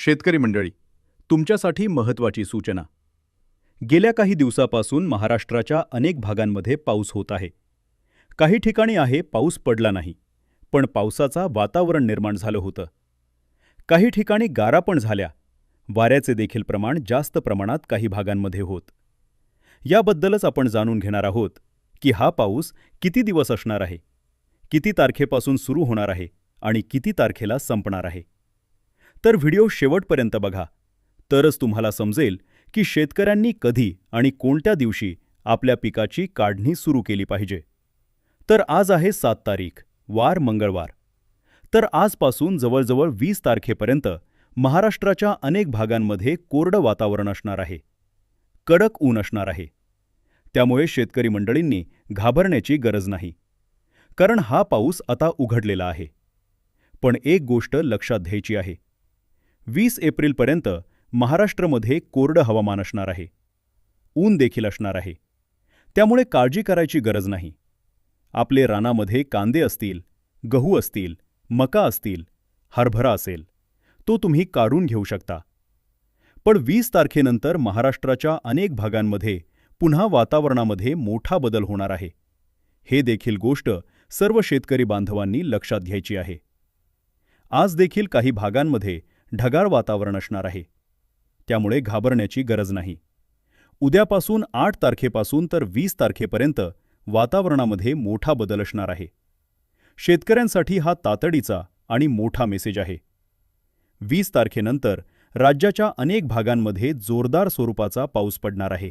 शेतकरी मंडळी, तुमच्यासाठी महत्त्वाची सूचना. गेल्या काही दिवसापासून महाराष्ट्राच्या अनेक भागांमध्ये पाऊस होत आहे. काही ठिकाणी पाऊस पडला नाही, पण पावसाचा वातावरण निर्माण झालं होतं. काही ठिकाणी गारा पण झाल्या. वाऱ्याचे देखील प्रमाण जास्त प्रमाणात काही भागांमध्ये होत. याबद्दलच आपण जाणून घेणार आहोत की हा पाऊस किती दिवस असणार आहे, किती तारखेपासून सुरू होणार आहे आणि किती तारखेला संपणार आहे. तर व्हिडिओ शेवटपर्यंत बघा, तरच तुम्हाला समजेल की शेतकऱ्यांनी कधी आणि कोणत्या दिवशी आपल्या पिकाची काढणी सुरू केली पाहिजे. तर आज आहे 7 तारीख, वार मंगळवार. तर आजपासून जवळजवळ 20 तारखेपर्यंत महाराष्ट्राच्या अनेक भागांमध्ये कोरडं वातावरण असणार आहे. कडक ऊन असणार आहे. त्यामुळे शेतकरी मंडळींनी घाबरण्याची गरज नाही, कारण हा पाऊस आता उघडलेला आहे. पण एक गोष्ट लक्षात घ्यायची आहे. 20 एप्रिलपर्यंत महाराष्ट्रामध्ये कोरडं हवामान असणार आहे. ऊन देखील असणार आहे. त्यामुळे काळजी करायची गरज नाही. आपले रानामध्ये कांदे असतील, गहू असतील, मका असतील, हरभरा असेल, तो तुम्ही काढून घेऊ शकता. पण 20 तारखेनंतर महाराष्ट्राच्या अनेक भागांमध्ये पुन्हा वातावरणामध्ये मोठा बदल होणार आहे. हे देखील गोष्ट सर्व शेतकरी बांधवांनी लक्षात घ्यायची आहे. आज देखील काही भागांमध्ये ढगाळ वातावरण असणार आहे. त्यामुळे घाबरण्याची गरज नाही. उद्यापासून 8 तारखेपासून तर 20 तारखेपर्यंत वातावरणामध्ये मोठा बदल असणार आहे. शेतकऱ्यांसाठी हा तातडीचा आणि मोठा मेसेज आहे. 20 तारखेनंतर राज्याच्या अनेक भागांमध्ये जोरदार स्वरूपाचा पाऊस पडणार आहे.